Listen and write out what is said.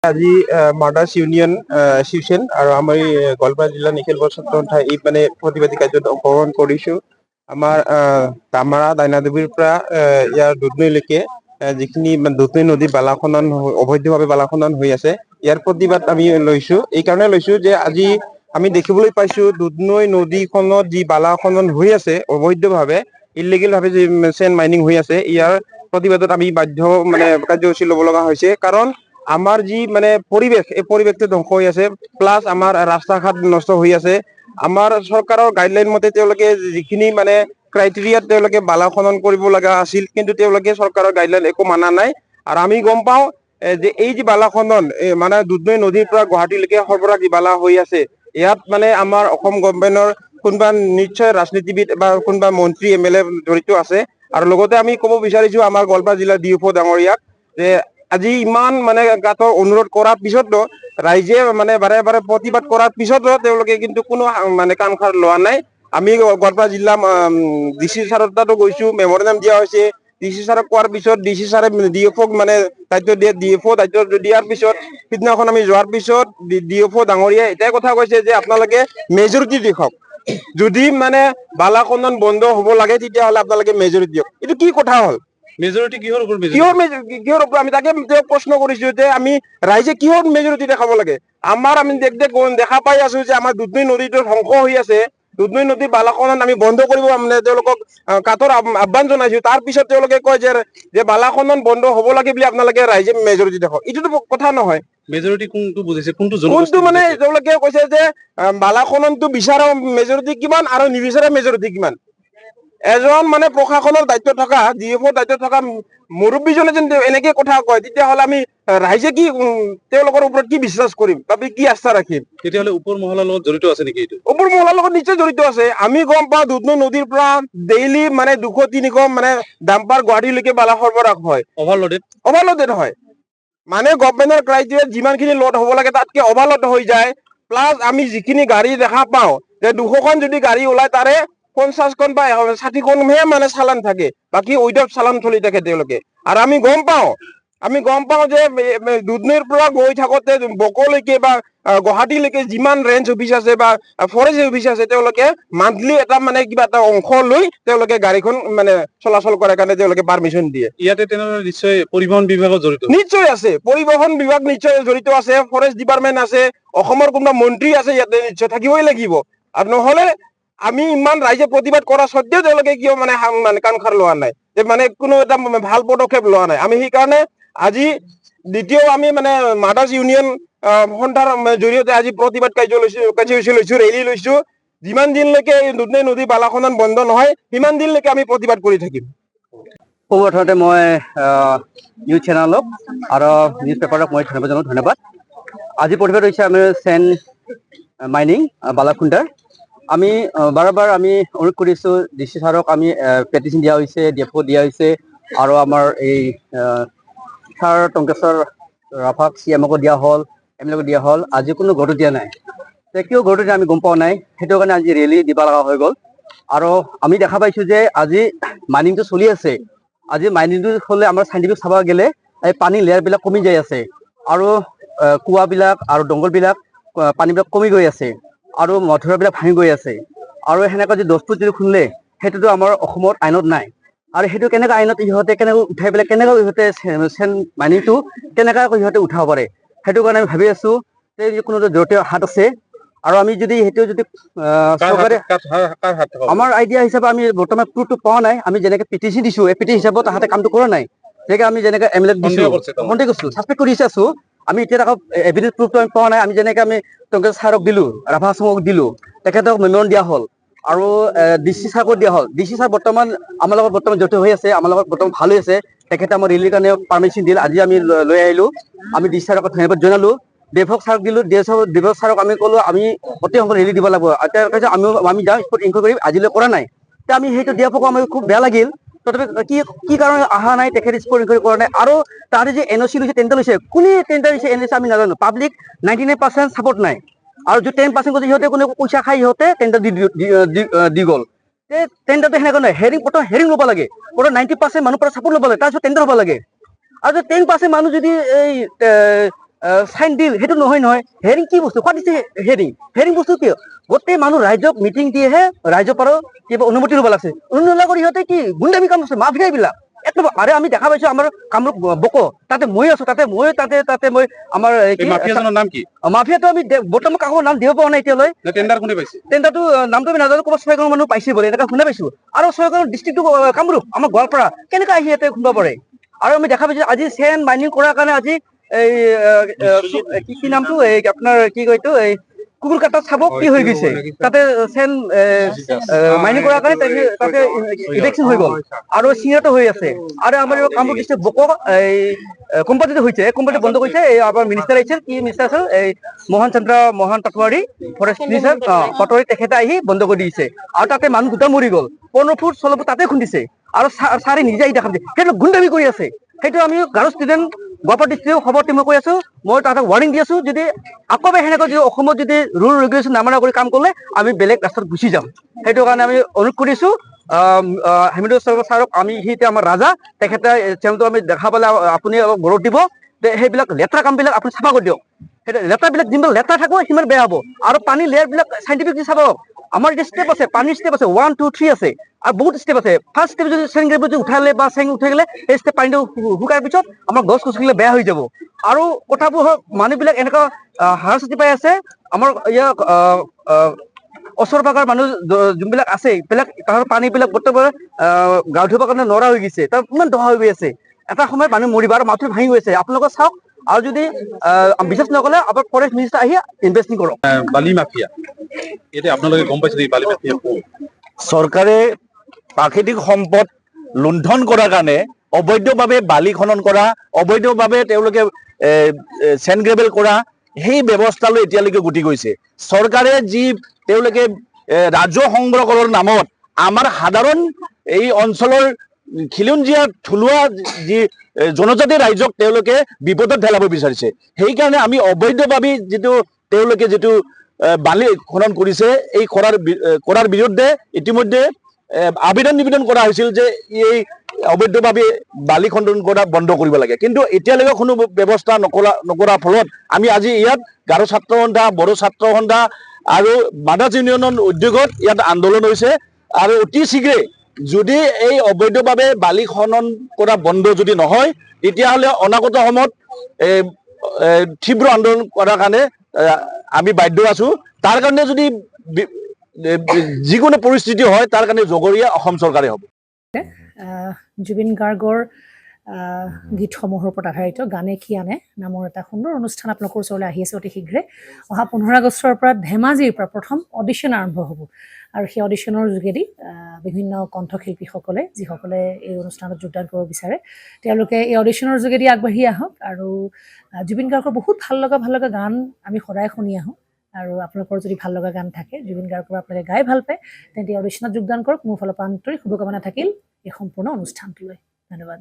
আজি murders union association আৰু আমাৰ এই গোৱালপাৰা জিলা নিখিল বছৰ সন্থা এই মানে প্ৰতিবাদী কাৰ্যত অংশগ্ৰহণ কৰিছো। আমাৰ তামাৰা দাইনাদেৱীৰ পৰা ইয়াৰ দুধনৈলৈকে যিখিনি দুধনৈ নদী বালা খনন অবৈধভাৱে বালা খনন হৈ আছে, ইয়াৰ প্ৰতিবাদ আমি লৈছো। এই কাৰণে লৈছো যে আজি আমি দেখিবলৈ পাইছো দুধনৈ নদীখনত যি বালা খনন হৈ আছে অবৈধভাৱে, ইলিগেল ভাৱে যি চেণ্ড মাইনিং হৈ আছে, ইয়াৰ প্ৰতিবাদত আমি বাধ্য কাৰ্যসূচী ল'ব লগা হৈছে। কাৰণ আমাৰ যি পৰিৱেশ, এই পৰিৱেশটো ধ্বংস হৈ আছে, প্লাছ আমাৰ ৰাস্তা ঘাট নষ্ট হৈ আছে। আমাৰ চৰকাৰৰ গাইডলাইন মতে তেওঁলোকে যিখিনি ক্ৰাইটেৰিয়াত তেওঁলোকে বালা খনন কৰিব লগা আছিল, কিন্তু তেওঁলোকে চৰকাৰৰ গাইডলাইন একো মানা নাই। আৰু আমি গম পাওঁ যে এই যি বালা খনন দুধনৈ নদীৰ পৰা গুৱাহাটীলৈকে সৰবৰাহ যি বালা হৈ আছে, ইয়াত আমাৰ অসম গভৰ্ণমেন্টৰ কোনোবা নিশ্চয় ৰাজনীতিবিদ বা কোনোবা মন্ত্ৰী MLA জড়িত আছে। আৰু লগতে আমি ক'ব বিচাৰিছো আমাৰ গোৱালপাৰা জিলাৰ DFO ডাঙৰীয়াক যে আজি ইমান গাঁতৰ অনুৰোধ কৰাৰ পিছতো ৰাইজে বাৰে বাৰে প্ৰতিবাদ কৰাৰ পিছতো তেওঁলোকে কিন্তু কোনো কাণ সাৰ লোৱা নাই। আমি গোৱালপাৰা জিলা DC ছাৰৰ তাতো গৈছো, মেমৰেণ্ডাম দিয়া হৈছে। DC ছাৰক কোৱাৰ পিছত DC ছাৰে DFOক দায়িত্ব দিয়ে, DFO দায়িত্ব দিয়াৰ পিছত সিদিনাখন আমি যোৱাৰ পিছত DFO ডাঙৰীয়াই এটাই কথা কৈছে যে আপোনালোকে মেজৰিটি দেখুৱাওক, যদি বালা খনন বন্ধ হ'ব লাগে তেতিয়াহ'লে আপোনালোকে মেজৰিটি দিয়ক। এইটো কি কথা হ'ল? মেজৰিটি কিহৰ ওপৰত কিহৰ ওপৰত? আমি তাকে প্ৰশ্ন কৰিছো যে আমি ৰাইজে কিহৰ মেজৰিটি দেখাব লাগে? আমি দেখা পাই আছো যে আমাৰ দুধনৈ নদীটো ধ্বংস হৈ আছে। দুধনৈ নদীৰ বালা খনন আমি বন্ধ কৰিব তেওঁলোকক কাটৰ আহ্বান জনাইছো। তাৰ পিছত তেওঁলোকে কয় যে বালা খনন বন্ধ হ'ব লাগে বুলি আপোনালোকে ৰাইজে মেজৰিটি দেখাওক। এইটোতো কথা নহয়। মেজৰিটি কোনটো বুজিছে, কোনটো কোনটো জনগোষ্ঠী বুজিছে? তেওঁলোকে কৈছে যে বালা খননটো বিচাৰ মেজৰিটি কিমান আৰু নিবিচাৰে মেজৰিটি কিমান। এজন প্ৰশাসনৰ দায়িত্ব থকা, DFOৰ দায়িত্ব থকা মুৰব্বীজনে যেন এনেকে কথা কয়, তেতিয়াহ'লে আমি ৰাইজে কি তেওঁলোকৰ ওপৰত কি বিশ্বাস কৰিম বা কি আস্থা ৰাখিম? তেতিয়াহ'লে ওপৰ মহলাৰ লগত জড়িত আছে নেকি এইটো? ওপৰ মহলাৰ লগত নিশ্চয় জড়িত আছে। আমি গম পাওঁ দুধনৈ নদীৰ পৰা ডেইলি 200-300 ডাম্পাৰ গুৱাহাটীলৈকে বালা সৰবৰাহ হয়। অভাৰলোডেড হয়। গভৰ্ণমেন্টৰ ক্ৰাইটেৰিয়াত যিমানখিনি লোড হ'ব লাগে তাতকে অভাৰলোড হৈ যায়। প্লাছ আমি যিখিনি গাড়ী দেখা পাওঁ যে 200খন যদি গাড়ী ওলাই তাৰে 50খন বা 60খনহে চালান থাকে, বাকী উইদাউট চালান চলি থাকে তেওঁলোকে। আৰু আমি গম পাওঁ যে দুধনৈৰ পৰা গৈ থাকোতে বকলৈকে বা গুৱাহাটীলৈকে যিমান ৰেঞ্জ অফিচ আছে বা ফৰেষ্ট অফিচ আছে, তেওঁলোকে মান্থলি এটা কিবা এটা অংশ লৈ তেওঁলোকে গাড়ীখন চলাচল কৰাৰ কাৰণে তেওঁলোকে পাৰ্মিশন দিয়ে। ইয়াতে তেনেহ'লে নিশ্চয় পৰিবহন বিভাগত জড়িত। নিশ্চয় আছে, পৰিবহন বিভাগ নিশ্চয় জড়িত আছে, ফৰেষ্ট ডিপাৰ্টমেন্ট আছে, অসমৰ কোনোবা মন্ত্ৰী আছে ইয়াতে নিশ্চয় থাকিবই লাগিব। আৰু নহ'লে আমি ইমান ৰাইজে প্ৰতিবাদ কৰা স্বত্তেও তেওঁলোকে কিয় কাণ সাৰ লোৱা নাই, যে কোনো এটা ভাল পদক্ষেপ লোৱা নাই। আমি সেইকাৰণে আজি দ্বিতীয় আমি মাৰ্ডাৰ্ছ ইউনিয়ন সন্থাৰ জৰিয়তে আজি প্ৰতিবাদ কাৰ্যসূচী লৈছো, ৰেলী লৈছো। যিমান দিনলৈকে দুধনৈ নদী বালা খনন বন্ধ নহয়, সিমান দিনলৈকে আমি প্ৰতিবাদ কৰি থাকিম। প্ৰথমতে মই নিউজ চেনেলক আৰু নিউজ পেপাৰক মই ধন্যবাদ জনাওঁ। ধন্যবাদ। আজি প্ৰতিবাদ হৈছে আমি চেণ্ড মাইনিং বালাখুণ্ডাৰ। আমি বাৰে আমি অনুৰোধ কৰিছোঁ DC ছাৰক, আমি পেটিশ্যন দিয়া হৈছে, DFO দিয়া হৈছে, আৰু আমাৰ এই ছাৰ টংকেশ্বৰ ৰাভাক CMকো দিয়া হ'ল, MLAকো দিয়া হ'ল। আজি কোনো গুৰুত্ব দিয়া নাই। কিয় গুৰুত্ব দিয়া আমি গম পোৱা নাই, সেইটো কাৰণে আজি ৰেলী দিব লগা হৈ গ'ল। আৰু আমি দেখা পাইছোঁ যে আজি মাইনিংটো চলি আছে। আজি মাইনিংটো হ'লে আমাৰ চাইণ্টিফিক চাব গ'লে এই পানীৰ লেয়াৰবিলাক কমি যাই আছে, আৰু কুৱাবিলাক আৰু দংগলবিলাক পানীবিলাক কমি গৈ আছে, আৰু মথুৰাবিলাক ভাঙি গৈ আছে। আৰু সেনেকৈ যদি 10 ফুট যদি খুলিলে, সেইটোতো আমাৰ অসমত আইনত নাই। আৰু সেইটো কেনেকৈ আইনত ইহঁতে কেনেকৈ উঠাই পেলাই কেনেকৈ ইহঁতে চেণ্ড মাইনিংটো কেনেকৈ ইহঁতে উঠাব পাৰে। সেইটো কাৰণে আমি ভাবি আছোঁ যে কোনো জড়িত হাত আছে। আৰু আমি যদি সেইটো যদি চৰকাৰে, আমাৰ আইডিয়া হিচাপে আমি বৰ্তমান প্ৰুফটো পোৱা নাই। আমি যেনেকৈ পিটিশ্যন দিছোঁ, এই পিটিশ্যন হিচাপত তাহাঁতে কামটো কৰা নাই। যেনেকৈ আমি MLAক দিছোঁ, সন্দেহ কৰিছোঁ, ছাছপেক্ট কৰি আছোঁ। আমি এতিয়া আকৌ এভিডেন্স প্ৰুফটো আমি পোৱা নাই। আমি যেনেকৈ আমি টংকেশ্বৰ ছাৰক দিলোঁ, ৰাভা সিঙক দিলোঁ, তেখেতক মেমন দিয়া হ'ল, আৰু DC ছাৰকো দিয়া হ'ল। DC ছাৰ বৰ্তমান আমাৰ লগত জড়িত হৈ আছে, আমাৰ লগত বৰ্তমান ভাল হৈ আছে। তেখেতে আমাৰ ৰেলীৰ কাৰণে পাৰ্মিশ্যন দিলে, আজি আমি লৈ আহিলোঁ। আমি DC ছাৰক ধন্যবাদ জনালোঁ। DFO ছাৰক দিলোঁ, DFO ছাৰক আমি ক'লোঁ আমি অতি সোনকালে ৰেলী দিব লাগিব। এতিয়া আমি যাওঁ স্পট ইনকুৱাৰী কৰিম, আজিলৈ কৰা নাই। এতিয়া আমি সেইটো DFOক আমাৰ খুব বেয়া লাগিল। তথাপি কি কাৰণে অহা নাই, তেখেতে স্পট ইনকুৱাৰী কৰা নাই। আৰু তাহাঁতে যে NOC লৈছে, টেণ্ডাৰ লৈছে, কোনে টেণ্ডাৰ লৈছে NOC আমি নাজানো। পাব্লিক 99% ছাপৰ্ট নাই। আৰু যদি 10% কৈছে সিহঁতে কোনো পইচা খাই সিহঁতে টেণ্ডাৰ দি গ'ল। টেণ্ডাৰটো সেনেকৈ নহয়, প্ৰথম হেৰিং ল'ব লাগে, প্ৰথম 90% মানুহৰ পৰা ছাপৰ্ট ল'ব লাগে, তাৰপিছত টেণ্ডাৰ হ'ব লাগে। আৰু যদি 10% মানুহ যদি এই চাইন দিল সেইটো নহয় নহয় হেয়াৰিং কি বস্তু কোৱা দিছে হেয়াৰিং বস্তু কি গোটেই মানুহ ৰাইজক মিটিং দিয়েহে ৰাইজৰ পৰা কিবা অনুমতি ল'ব লাগছে অনুমতি কৰি সিহঁতে কি গুণ্ডামি কাম কৰিছে মাফিয়া এইবিলাক আৰে আমি দেখা পাইছো আমাৰ কামৰূপ বকো তাতে মই আছো তাতে মই আমাৰ এই মাফিয়াজনৰ নাম কি? মাফিয়াটো আমি বৰ্তমান কাকো নাম দিব পৰা নাই এতিয়ালৈ নে টেণ্ডাৰ কোনে পাইছে? টেণ্ডাৰটো নামটো আমি নাজানো ক'ৰবাত 6 মানুহ পাইছে বোলে এনেকৈ শুনা পাইছো আৰু 6 ডিষ্ট্ৰিক্টটো কামৰূপ আমাৰ গোৱালপাৰা কেনেকৈ আহি ইয়াতে শুনিব পাৰে আৰু আমি দেখা পাইছো আজি চেন মাইনিং কৰাৰ কাৰণে আজি এই কি নামটো এই আপোনাৰ কি কয় এইটো এই কুকুৰ কাটা চাব কি হৈ গৈছে তাতে চেন মাইনিং কৰাৰ কাৰণে তাতে ইলেকশ্যন হৈ গ'ল আৰু চিনিয়ৰটো হৈ আছে আৰু আমাৰ কামৰূপ ডিষ্ট্ৰিক্ট বক এই কোম্পানীটো হৈছে কোম্পানীটো বন্ধ কৰিছে এই আমাৰ মিনিষ্টাৰ আহিছিল কি মিনিষ্টাৰ আছিল এই মোহন পাটোৱাৰী ফৰেষ্ট মিনিষ্টাৰ পাটোৱাৰী তেখেতে আহি বন্ধ কৰি দিছে আৰু তাতে মানুহ দুটা মৰি গ'ল 15 ফুট 16 ফুট তাতে খুন্দিছে আৰু ছাৰে নিজে আহি দেখা দিছে সেইটো গুণ্ডামি কৰি আছে সেইটো আমি গাৰো ষ্টুডেণ্ট গোৱালপাৰা ডিষ্ট্ৰিক্ট খবৰ মই কৈ আছো মই তাহাঁতক ৱাৰ্নিং দি আছো যদি আকৌ সেনেকৈ যদি অসমত যদি ৰুল ৰেগুলেশ্যন নামানা কৰি কাম কৰিলে আমি বেলেগ ৰাস্তাত গুচি যাম সেইটো কাৰণে আমি অনুৰোধ কৰিছো হেমন্ত বিশ্ব ছাৰক আমি সি এতিয়া আমাৰ ৰাজা তেখেতে চেনেলটো আমি দেখা পালে আপুনি অলপ গৌৰৱ দিব সেইবিলাক লেতেৰা কামবিলাক আপুনি চাফা কৰি দিয়ক সেইটো লেতেৰাবিলাক যিমান লেতেৰা থাকিব সিমান বেয়া হ'ব আৰু পানী লেয়াৰবিলাক চাইণ্টিফিকলি চাব আমাৰ এতিয়া ষ্টেপ আছে পানীৰ ষ্টেপ আছে 1 2 3 আছে আৰু বহুত ষ্টেপ আছে ফাৰ্ষ্ট ষ্টেপ যদি চেং যদি উঠালে বা চেং উঠাই গ'লে সেই ষ্টেপ পানীটো শুকাৰ পিছত আমাৰ গছ গছনিবিলাক বেয়া হৈ যাব আৰু কথাবোৰ হ'ল মানুহবিলাক এনেকুৱা হাৰাশাস্তি পাই আছে আমাৰ ইয়াৰ ওচৰ পাজৰ মানুহ যোনবিলাক আছে এইবিলাক তাহাৰ পানীবিলাক গোটেইবোৰে গা ধুবৰ কাৰণে নোৱাৰা হৈ গৈছে তাৰ ইমান দহা হৈ গৈ আছে এটা সময়ত মানুহ মৰিব আৰু মাথো ভাঙি গৈছে আপোনালোকে চাওক আৰু যদি বিশ্বাস নকৰে আমাৰ ফৰেষ্ট মিনিষ্টাৰ আহি ইনভেষ্টিং কৰক বালি মাফিয়া এতিয়া আপোনালোকে গম পাইছে নেকি বালি মাফিয়া কোন? চৰকাৰে প্ৰাকৃতিক সম্পদ লুণ্ঠন কৰাৰ কাৰণে অবৈধভাৱে বালি খনন কৰা অবৈধভাৱে তেওঁলোকে চেণ্ড গ্ৰেভেল কৰা সেই ব্যৱস্থালৈ এতিয়ালৈকে গতি গৈছে চৰকাৰে যি তেওঁলোকে ৰাজহ সংগ্ৰহ কৰাৰ নামত আমাৰ সাধাৰণ এই অঞ্চলৰ খিলঞ্জীয়া থলুৱা যি জনজাতি ৰাইজক তেওঁলোকে বিপদত ঠেলাব বিচাৰিছে সেইকাৰণে আমি অবৈধভাৱে তেওঁলোকে যিটো বালি খনন কৰিছে এই কৰাৰ বিৰুদ্ধে ইতিমধ্যে আবেদন নিবেদন কৰা হৈছিল যে এই অবৈধভাৱে বালি খনন কৰা বন্ধ কৰিব লাগে কিন্তু এতিয়ালৈকে কোনো ব্যৱস্থা নকৰাৰ ফলত আমি আজি ইয়াত গাৰো ছাত্ৰ সন্থা বড়ো ছাত্ৰ সন্থা আৰু মাদাৰ্ছ ইউনিয়নৰ উদ্যোগত ইয়াত আন্দোলন হৈছে আৰু অতি শীঘ্ৰে যদি এই অবৈধভাৱে বালি খনন কৰা বন্ধ যদি নহয় তেতিয়াহ'লে অনাগত সময়ত তীব্ৰ আন্দোলন কৰাৰ কাৰণে আমি বাধ্য আছো তাৰ কাৰণে যদি যিকোনো পৰিস্থিতি হয় তাৰ কাৰণে জগৰীয়া অসম চৰকাৰে হ'ব জুবিন গাৰ্গৰ গীতসমূহৰ ওপৰত আধাৰিত গানে কি আনে নামৰ এটা সুন্দৰ অনুষ্ঠান আপোনালোকৰ ওচৰলৈ আহি আছে অতি শীঘ্ৰে অহা 15 আগষ্টৰ পৰা ধেমাজিৰ পৰা প্ৰথম অডিশ্যন আৰম্ভ হ'ব আৰু সেই অডিশ্যনৰ যোগেদি বিভিন্ন কণ্ঠশিল্পীসকলে যিসকলে এই অনুষ্ঠানত যোগদান কৰিব বিচাৰে তেওঁলোকে এই অডিশ্যনৰ যোগেদি আগবাঢ়ি আহক আৰু জুবিন গাৰ্গৰ বহুত ভাল লগা গান আমি সদায় শুনি আহোঁ আৰু আপোনালোকৰ যদি ভাল লগা গান থাকে জুবিন গাৰ্গৰ আপোনালোকে গাই ভাল পায় তেন্তে অডিশ্যনত যোগদান কৰক মোৰ ফালৰ পৰা আন্তৰিক শুভকামনা থাকিল এই সম্পূৰ্ণ অনুষ্ঠানটোলৈ ধন্যবাদ